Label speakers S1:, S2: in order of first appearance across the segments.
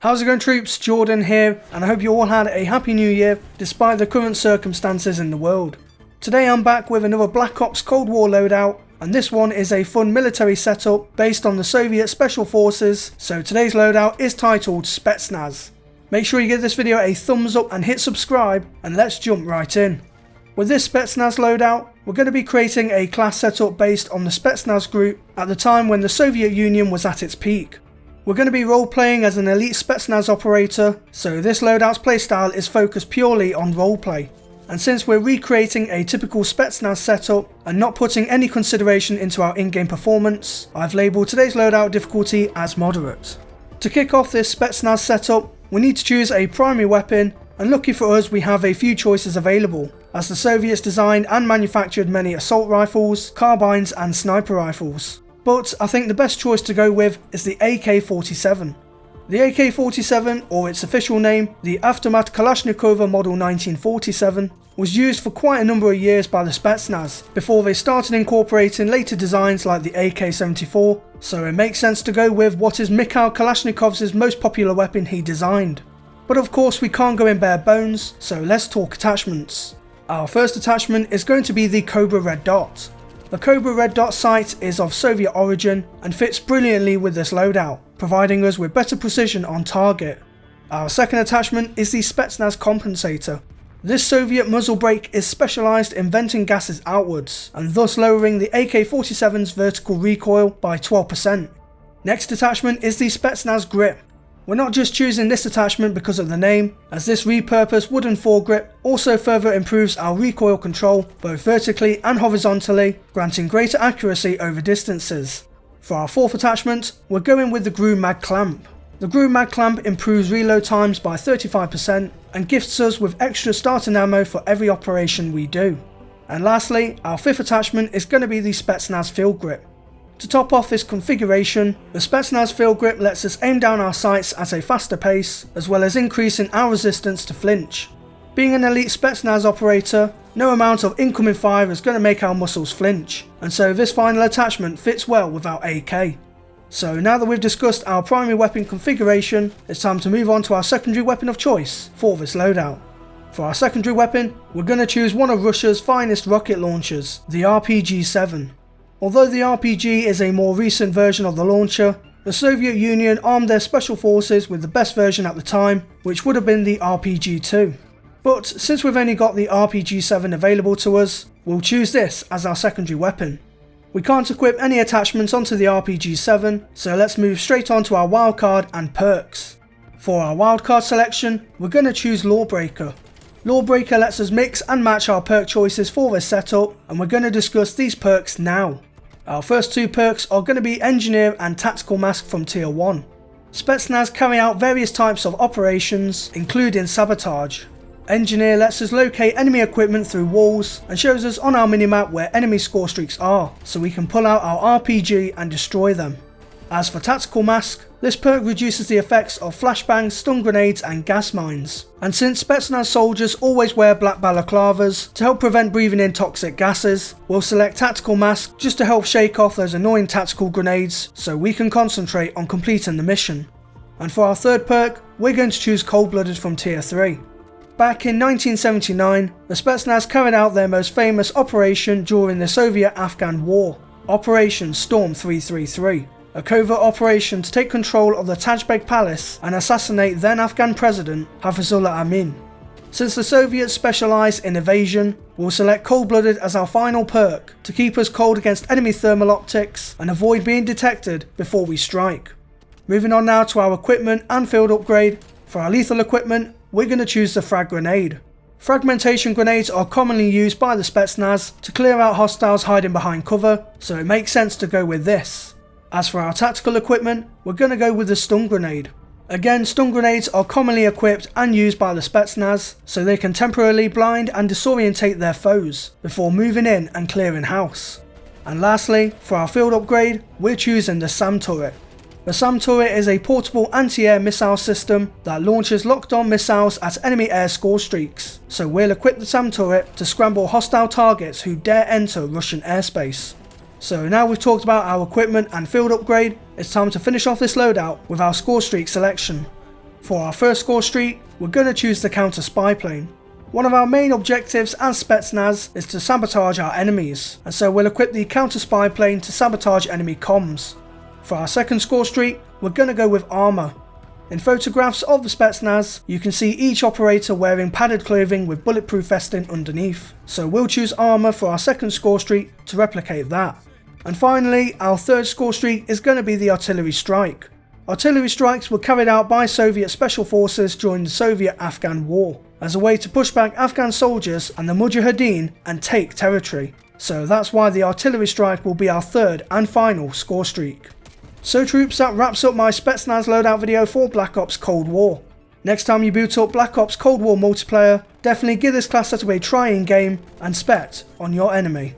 S1: How's it going, troops? Jordan here, and I hope you all had a happy new year despite the current circumstances in the world. Today I'm back with another Black Ops Cold War loadout, and this one is a fun military setup based on the Soviet Special Forces, so today's loadout is titled Spetsnaz. Make sure you give this video a thumbs up and hit subscribe, and let's jump right in. With this Spetsnaz loadout, we're going to be creating a class setup based on the Spetsnaz group at the time when the Soviet Union was at its peak. We're going to be role-playing as an elite Spetsnaz operator, so this loadout's playstyle is focused purely on roleplay. And since we're recreating a typical Spetsnaz setup and not putting any consideration into our in-game performance, I've labelled today's loadout difficulty as moderate. To kick off this Spetsnaz setup, we need to choose a primary weapon, and lucky for us we have a few choices available, as the Soviets designed and manufactured many assault rifles, carbines and sniper rifles. But I think the best choice to go with is the AK-47. The AK-47, or its official name, the Automat Kalashnikova Model 1947, was used for quite a number of years by the Spetsnaz, before they started incorporating later designs like the AK-74, so it makes sense to go with what is Mikhail Kalashnikov's most popular weapon he designed. But of course we can't go in bare bones, so let's talk attachments. Our first attachment is going to be the Cobra Red Dot. The Cobra Red Dot sight is of Soviet origin and fits brilliantly with this loadout, providing us with better precision on target. Our second attachment is the Spetsnaz Compensator. This Soviet muzzle brake is specialised in venting gases outwards, and thus lowering the AK-47's vertical recoil by 12%. Next attachment is the Spetsnaz Grip. We're not just choosing this attachment because of the name, as this repurposed wooden foregrip also further improves our recoil control both vertically and horizontally, granting greater accuracy over distances. For our fourth attachment, we're going with the GRU Mag Clamp. The GRU Mag Clamp improves reload times by 35% and gifts us with extra starting ammo for every operation we do. And lastly, our fifth attachment is going to be the Spetsnaz Field Grip. To top off this configuration, the Spetsnaz Field Grip lets us aim down our sights at a faster pace, as well as increasing our resistance to flinch. Being an elite Spetsnaz operator, no amount of incoming fire is going to make our muscles flinch, and so this final attachment fits well with our AK. So now that we've discussed our primary weapon configuration, it's time to move on to our secondary weapon of choice for this loadout. For our secondary weapon, we're going to choose one of Russia's finest rocket launchers, the RPG-7. Although the RPG is a more recent version of the launcher, the Soviet Union armed their special forces with the best version at the time, which would have been the RPG-2. But since we've only got the RPG-7 available to us, we'll choose this as our secondary weapon. We can't equip any attachments onto the RPG-7, so let's move straight on to our wildcard and perks. For our wildcard selection, we're going to choose Lawbreaker. Lawbreaker lets us mix and match our perk choices for this setup, and we're going to discuss these perks now. Our first two perks are going to be Engineer and Tactical Mask from Tier 1. Spetsnaz carry out various types of operations, including sabotage. Engineer lets us locate enemy equipment through walls and shows us on our minimap where enemy score streaks are, so we can pull out our RPG and destroy them. As for Tactical Mask, this perk reduces the effects of flashbangs, stun grenades and gas mines. And since Spetsnaz soldiers always wear black balaclavas to help prevent breathing in toxic gases, we'll select Tactical Mask just to help shake off those annoying tactical grenades so we can concentrate on completing the mission. And for our third perk, we're going to choose Cold-Blooded from Tier 3. Back in 1979, the Spetsnaz carried out their most famous operation during the Soviet-Afghan War, Operation Storm 333. A covert operation to take control of the Tajbek Palace and assassinate then Afghan President Hafizullah Amin. Since the Soviets specialised in evasion, we'll select Cold-Blooded as our final perk to keep us cold against enemy thermal optics and avoid being detected before we strike. Moving on now to our equipment and field upgrade. For our lethal equipment, we're going to choose the Frag Grenade. Fragmentation grenades are commonly used by the Spetsnaz to clear out hostiles hiding behind cover, so it makes sense to go with this. As for our tactical equipment, we're going to go with the Stun Grenade. Again, stun grenades are commonly equipped and used by the Spetsnaz, so they can temporarily blind and disorientate their foes before moving in and clearing house. And lastly, for our field upgrade, we're choosing the SAM Turret. The SAM Turret is a portable anti-air missile system that launches locked-on missiles at enemy air score streaks, so we'll equip the SAM Turret to scramble hostile targets who dare enter Russian airspace. So now we've talked about our equipment and field upgrade, it's time to finish off this loadout with our score streak selection. For our first score streak, we're going to choose the counter spy plane. One of our main objectives as Spetsnaz is to sabotage our enemies, and so we'll equip the counter spy plane to sabotage enemy comms. For our second score streak, we're going to go with armour. In photographs of the Spetsnaz, you can see each operator wearing padded clothing with bulletproof vesting underneath, so we'll choose armour for our second score streak to replicate that. And finally, our third score streak is going to be the artillery strike. Artillery strikes were carried out by Soviet special forces during the Soviet-Afghan war, as a way to push back Afghan soldiers and the Mujahideen and take territory. So that's why the artillery strike will be our third and final score streak. So troops, that wraps up my Spetsnaz loadout video for Black Ops Cold War. Next time you boot up Black Ops Cold War multiplayer, definitely give this class setup a try in game and spet on your enemy.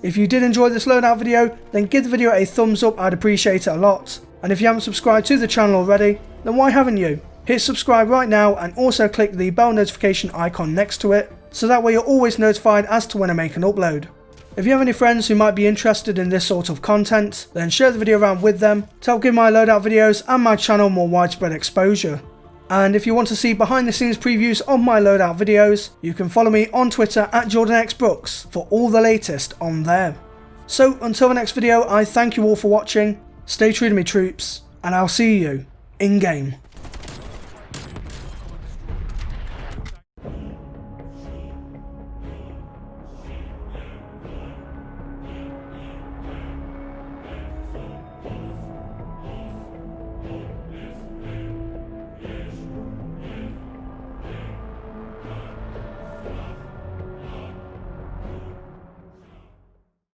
S1: If you did enjoy this loadout video, then give the video a thumbs up, I'd appreciate it a lot. And if you haven't subscribed to the channel already, then why haven't you? Hit subscribe right now and also click the bell notification icon next to it, so that way you're always notified as to when I make an upload. If you have any friends who might be interested in this sort of content, then share the video around with them to help give my loadout videos and my channel more widespread exposure. And if you want to see behind the scenes previews of my loadout videos, you can follow me on Twitter at jordanxbrookes for all the latest on there. So until the next video, I thank you all for watching, stay true to me troops, and I'll see you in game.